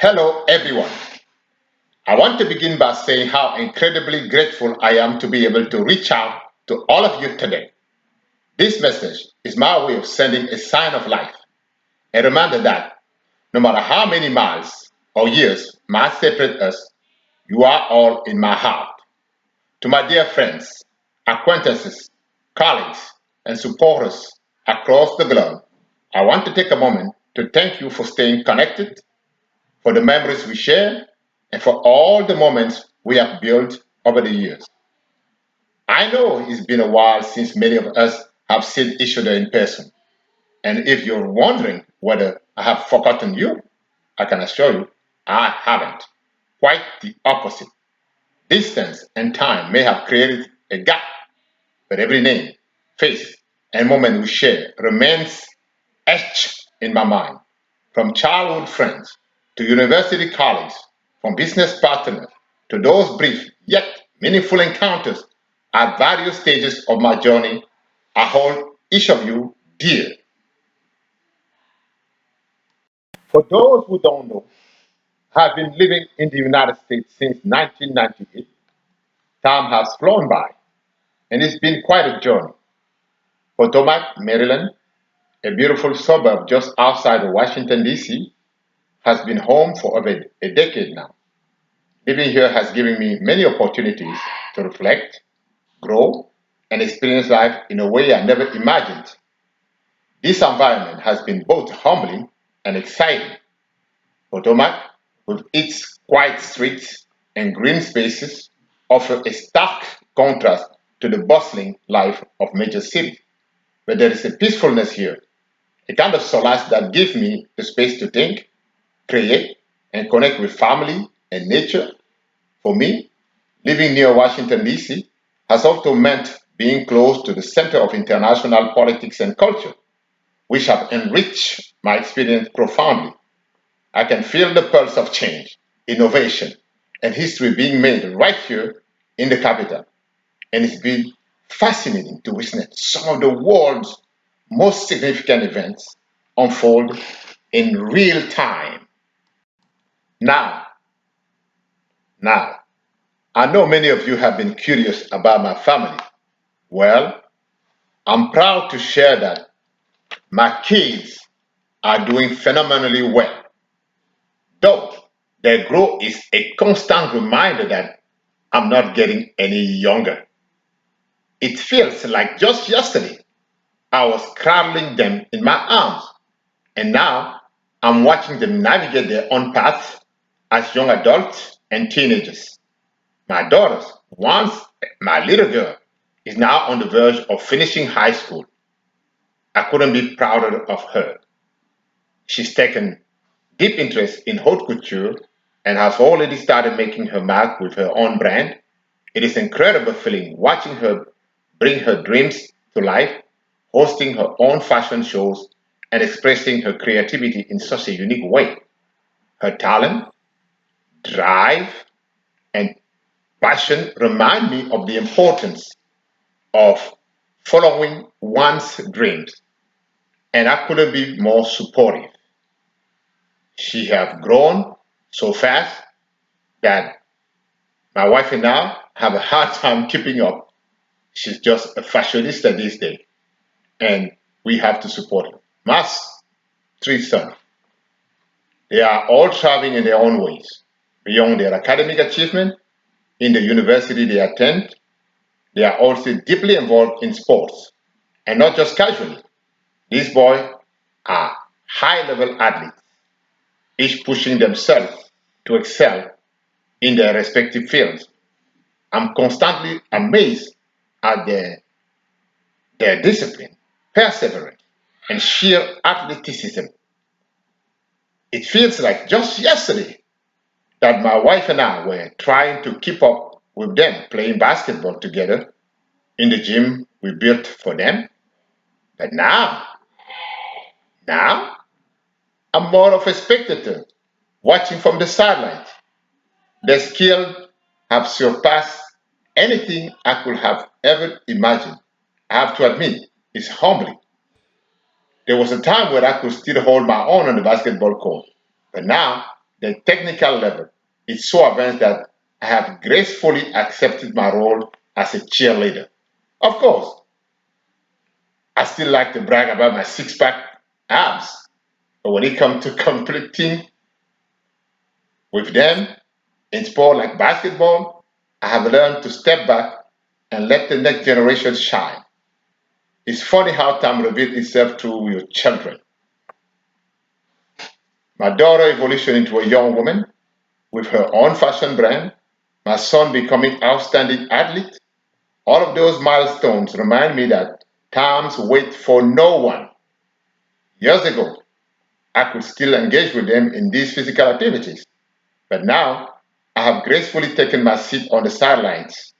Hello, everyone. I want to begin by saying how incredibly grateful I am to be able to reach out to all of you today. This message is my way of sending a sign of life, a reminder that no matter how many miles or years might separate us, you are all in my heart. To my dear friends, acquaintances, colleagues, and supporters across the globe, I want to take a moment to thank you for staying connected, for the memories we share, and for all the moments we have built over the years. I know it's been a while since many of us have seen each other in person. And if you're wondering whether I have forgotten you, I can assure you I haven't. Quite the opposite. Distance and time may have created a gap, but every name, face, and moment we share remains etched in my mind. From childhood friends to university colleagues, from business partners to those brief yet meaningful encounters at various stages of my journey, I hold each of you dear. For those who don't know, I've been living in the United States since 1998. Time has flown by, and it's been quite a journey. Potomac, Maryland, a beautiful suburb just outside of Washington, D.C., has been home for over a decade now. Living here has given me many opportunities to reflect, grow, and experience life in a way I never imagined. This environment has been both humbling and exciting. Potomac, with its quiet streets and green spaces, offers a stark contrast to the bustling life of major cities. But there is a peacefulness here, a kind of solace that gives me the space to think, create, and connect with family and nature. For me, living near Washington, D.C. has also meant being close to the center of international politics and culture, which have enriched my experience profoundly. I can feel the pulse of change, innovation, and history being made right here in the capital. And it's been fascinating to witness some of the world's most significant events unfold in real time. Now, now, I know many of you have been curious about my family. Well, I'm proud to share that my kids are doing phenomenally well, though their growth is a constant reminder that I'm not getting any younger. It feels like just yesterday I was cradling them in my arms, and now I'm watching them navigate their own paths as young adults and teenagers. My daughters, once my little girl, is now on the verge of finishing high school. I couldn't be prouder of her. She's taken deep interest in haute couture and has already started making her mark with her own brand. It is incredible feeling watching her bring her dreams to life, hosting her own fashion shows, and expressing her creativity in such a unique way. Her talent, drive, and passion remind me of the importance of following one's dreams, and I couldn't be more supportive. She has grown so fast that my wife and I have a hard time keeping up. She's just a fashionista these days, and we have to support her. My three sons, they are all traveling in their own ways. Beyond their academic achievement in the university they attend, they are also deeply involved in sports, and not just casually. These boys are high level athletes, each pushing themselves to excel in their respective fields. I'm constantly amazed at their discipline, perseverance, and sheer athleticism. It feels like just yesterday that my wife and I were trying to keep up with them playing basketball together in the gym we built for them. But now, I'm more of a spectator, watching from the sidelines. Their skill have surpassed anything I could have ever imagined. I have to admit, it's humbling. There was a time where I could still hold my own on the basketball court, but now the technical level is so advanced that I have gracefully accepted my role as a cheerleader. Of course, I still like to brag about my six-pack abs, but when it comes to competing with them in sport like basketball, I have learned to step back and let the next generation shine. It's funny how time reveals itself through your children. My daughter evolution into a young woman with her own fashion brand, my son becoming outstanding athlete. All of those milestones remind me that times wait for no one. Years ago, I could still engage with them in these physical activities, but now I have gracefully taken my seat on the sidelines.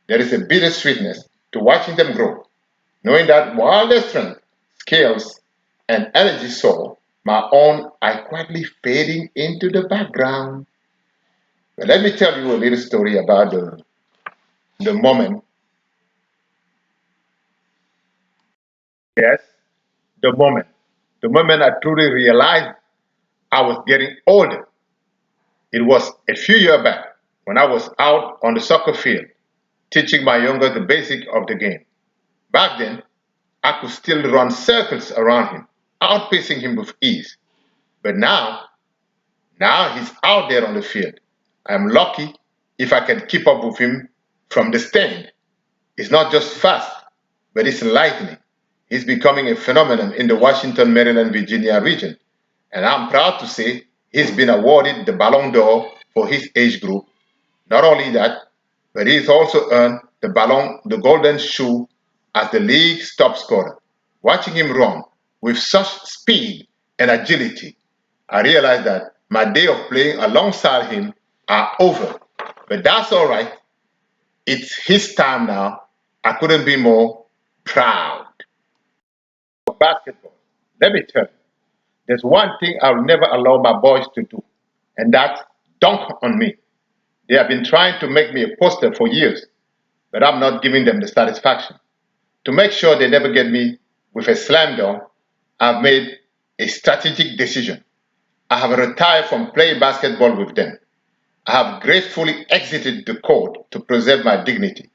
There is a bittersweetness to watching them grow, knowing that while their strength, skills, and energy soar, my own are quietly fading into the background. But let me tell you a little story about the moment. Yes, the moment. The moment I truly realized I was getting older. It was a few years back when I was out on the soccer field teaching my younger the basic of the game. Back then, I could still run circles around him, outpacing him with ease. But now he's out there on the field. I am lucky if I can keep up with him from the stand. It's not just fast, but it's lightning. He's becoming a phenomenon in the Washington, Maryland, Virginia region. And I'm proud to say he's been awarded the Ballon d'Or for his age group. Not only that, but he's also earned the Golden Shoe as the league's top scorer. Watching him run with such speed and agility, I realized that my day of playing alongside him are over. But that's all right. It's his time now. I couldn't be more proud. Basketball. Let me tell you, there's one thing I'll never allow my boys to do, and that's dunk on me. They have been trying to make me a poster for years, but I'm not giving them the satisfaction. To make sure they never get me with a slam dunk, I've made a strategic decision. I have retired from playing basketball with them. I have gracefully exited the court to preserve my dignity.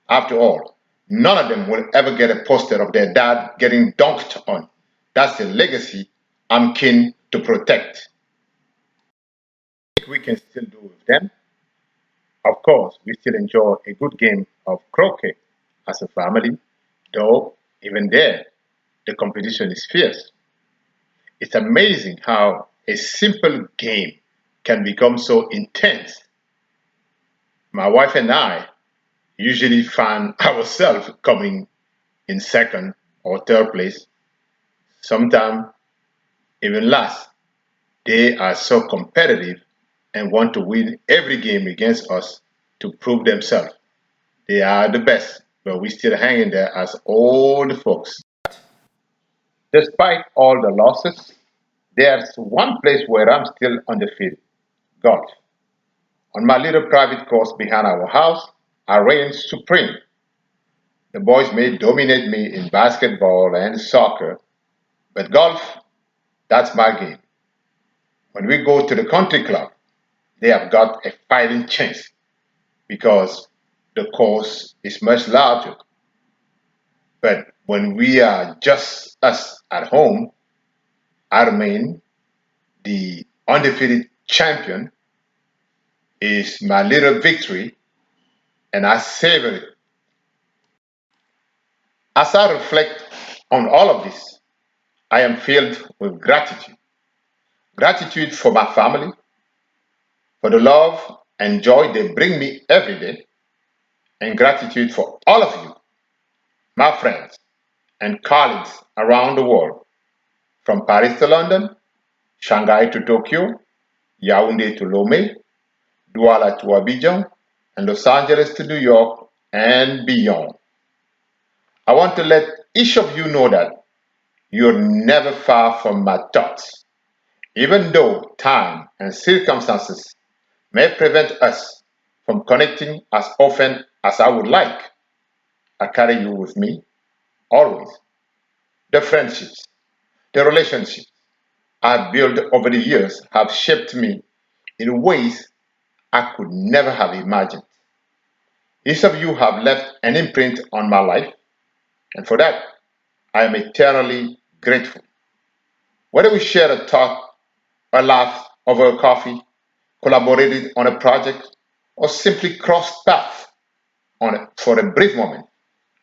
After all, none of them will ever get a poster of their dad getting dunked on. That's a legacy I'm keen to protect. We can still do with them. Of course, we still enjoy a good game of croquet as a family, though even there, the competition is fierce. It's amazing how a simple game can become so intense. My wife and I usually find ourselves coming in second or third place, sometimes even last. They are so competitive and want to win every game against us to prove themselves. They are the best, but we still hang in there as old folks. Despite all the losses, there's one place where I'm still undefeated: golf. On my little private course behind our house, I reign supreme. The boys may dominate me in basketball and soccer, but golf, that's my game. When we go to the country club, they have got a fighting chance because the course is much larger. But when we are just us at home, I remain the undefeated champion is my little victory, and I savor it. As I reflect on all of this, I am filled with gratitude. Gratitude for my family, for the love and joy they bring me every day, and gratitude for all of you, my friends and colleagues around the world, from Paris to London, Shanghai to Tokyo, Yaoundé to Lomé, Douala to Abidjan, and Los Angeles to New York and beyond. I want to let each of you know that you're never far from my thoughts. Even though time and circumstances may prevent us from connecting as often as I would like, I carry you with me always. The friendships, the relationships I've built over the years have shaped me in ways I could never have imagined. Each of you have left an imprint on my life, and for that, I am eternally grateful. Whether we shared a thought, a laugh over a coffee, collaborated on a project, or simply crossed paths for a brief moment,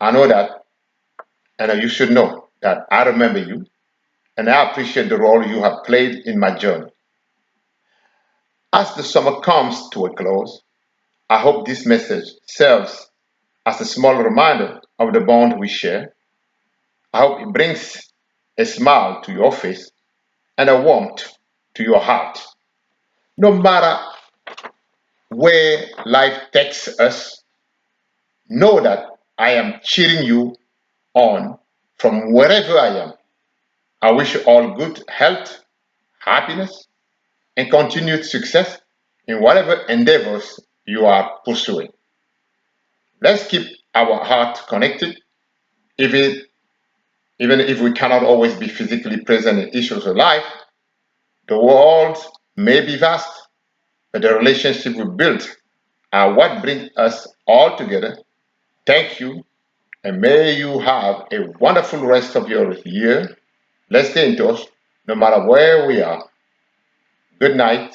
I know that, and you should know that I remember you, and I appreciate the role you have played in my journey. As the summer comes to a close, I hope this message serves as a small reminder of the bond we share. I hope it brings a smile to your face and a warmth to your heart. No matter where life takes us, know that I am cheering you on from wherever I am. I wish you all good health, happiness, and continued success in whatever endeavors you are pursuing. Let's keep our heart connected, even, even if we cannot always be physically present in issues of life. The world may be vast, but the relationship we build are what bring us all together. Thank you, and may you have a wonderful rest of your year. Let's stay in touch no matter where we are. Good night.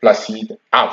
Placide out.